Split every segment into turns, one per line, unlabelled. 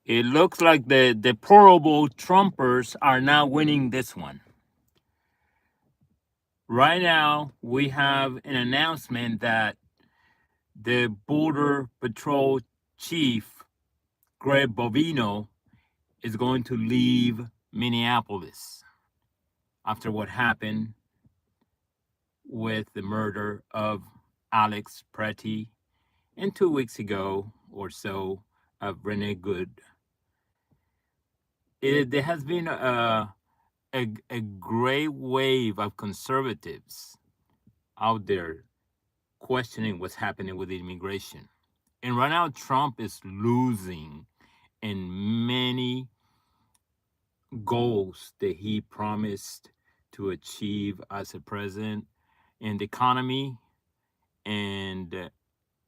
It looks like the deplorable Trumpers are now winning this one. Right now, we have an announcement that the Border Patrol Chief, Greg Bovino, is going to leave Minneapolis after what happened with the murder of Alex Pretty and 2 weeks ago or so of Renee Good. There has been a great wave of conservatives out there questioning what's happening with immigration. And right now, Trump is losing in many goals that he promised to achieve as a president in the economy and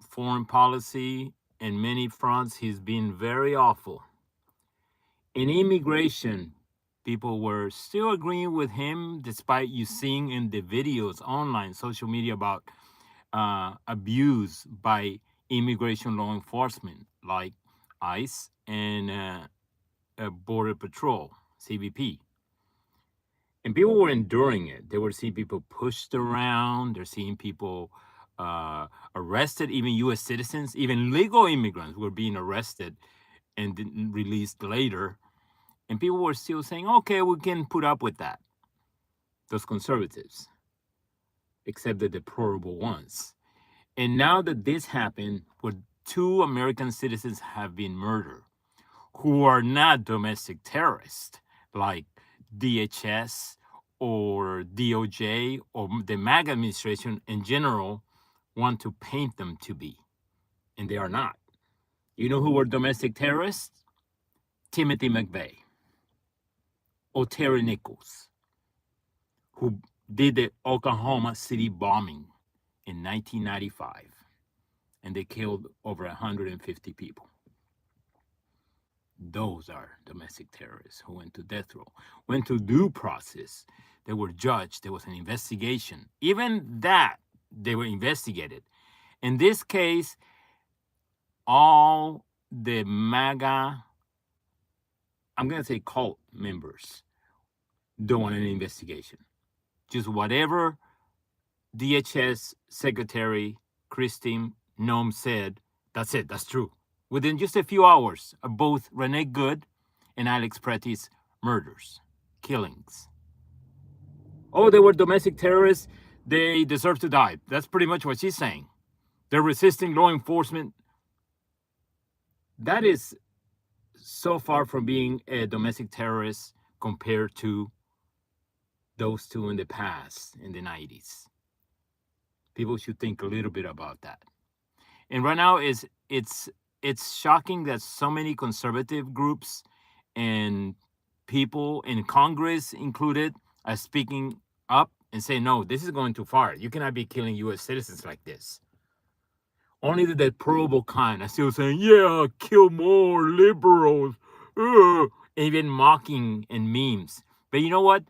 foreign policy. In many fronts, he's been very awful. In immigration, people were still agreeing with him despite you seeing in the videos online, social media about abuse by immigration law enforcement like ICE and Border Patrol, CBP. And people were enduring it. They were seeing people pushed around. They're seeing people arrested, even U.S. citizens, even legal immigrants were being arrested and released later. And people were still saying, okay, we can put up with that. Those conservatives, except the deplorable ones. And now that this happened, where two American citizens have been murdered, who are not domestic terrorists, like DHS or DOJ or the MAGA administration in general want to paint them to be, and they are not. You know who were domestic terrorists? Timothy McVeigh or Terry Nichols, who did the Oklahoma City bombing in 1995, and they killed over 150 people. Those are domestic terrorists who went to death row, went to due process. They were judged. There was an investigation. Even that, they were investigated. In this case, all the MAGA, I'm going to say cult members, don't want an investigation. Just whatever DHS Secretary Christine Noem said, that's it, that's true. Within just a few hours of both Renee Good and Alex Pretty's murders, killings. Oh, they were domestic terrorists. They deserve to die. That's pretty much what she's saying. They're resisting law enforcement. That is so far from being a domestic terrorist compared to those two in the past, in the 90s. People should think a little bit about that. And right now, it's shocking that so many conservative groups and people in Congress included are speaking up and saying, no, this is going too far. You cannot be killing U.S. citizens like this. Only the deplorable kind are still saying, yeah, kill more liberals. Even mocking and memes. But you know what?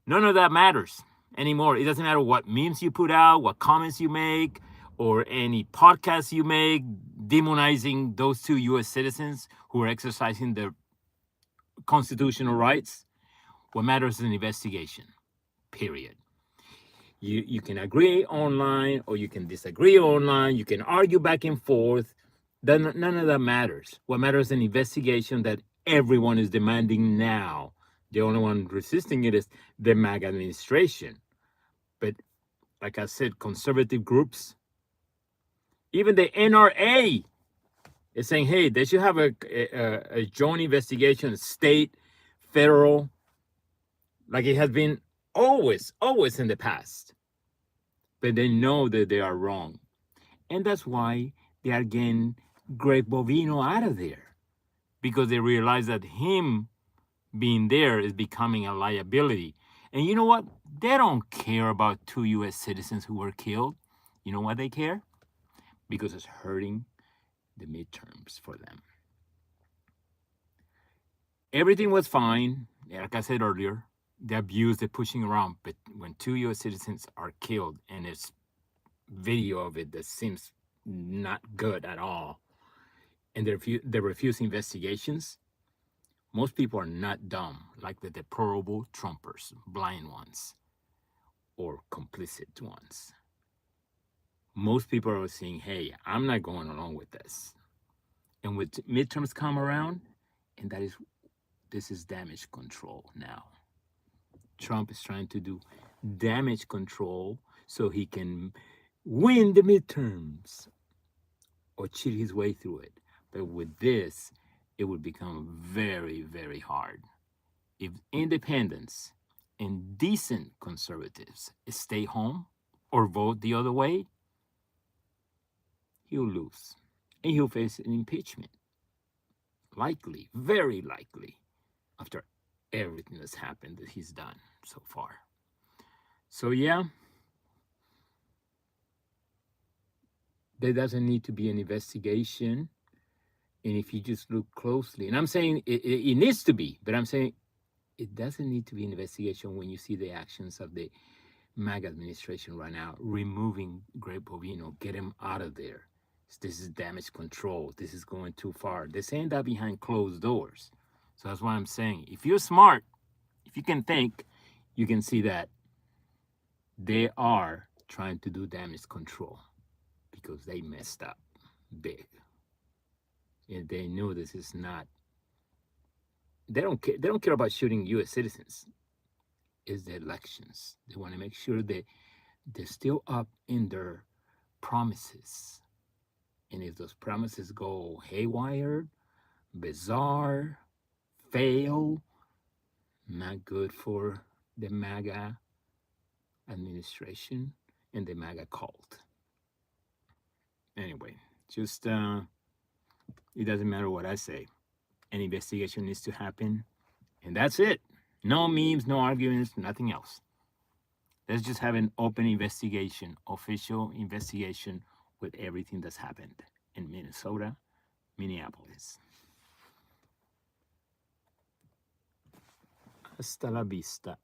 None of that matters anymore. It doesn't matter what memes you put out, what comments you make, or any podcasts you make demonizing those two U.S. citizens who are exercising their constitutional rights. What matters is an investigation, period. You can agree online or you can disagree online. You can argue back and forth. Then none of that matters. What matters is an investigation that everyone is demanding now. The only one resisting it is the MAGA administration. But like I said, conservative groups, even the NRA is saying, hey, they should have a joint investigation, state, federal, like it has been always in the past. But they know that they are wrong. And that's why they are getting Greg Bovino out of there. Because they realize that him being there is becoming a liability. And you know what? They don't care about two U.S. citizens who were killed. You know why they care? Because it's hurting the midterms for them. Everything was fine. Like I said earlier, the abuse, the pushing around. But when two U.S. citizens are killed and there's video of it that seems not good at all, and they refuse investigations, Most people are not dumb like the deplorable Trumpers, blind ones, or complicit ones. Most people are saying, hey, I'm not going along with this. And with midterms come around, and this is damage control now. Trump is trying to do damage control so he can win the midterms or cheat his way through it. But with this, it would become very, very hard. If independents and decent conservatives stay home or vote the other way, he'll lose. And he'll face an impeachment. Likely, very likely, after everything that's happened that he's done so far. So yeah, there doesn't need to be an investigation. And if you just look closely, and I'm saying it needs to be, but I'm saying it doesn't need to be an investigation when you see the actions of the MAGA administration right now, removing Greg Bovino, get him out of there. This is damage control. This is going too far. They're saying that behind closed doors. So that's why I'm saying, if you're smart, if you can think, you can see that they are trying to do damage control because they messed up big. And they knew this is not, they don't care about shooting US citizens. It's the elections. They want to make sure that they're still up in their promises. And if those promises go haywire, bizarre, fail, not good for the MAGA administration and the MAGA cult. Anyway, just it doesn't matter what I say. An investigation needs to happen, and that's it. No memes, no arguments, nothing else. Let's just have an open investigation, official investigation with everything that's happened in Minnesota, Minneapolis. Hasta la vista.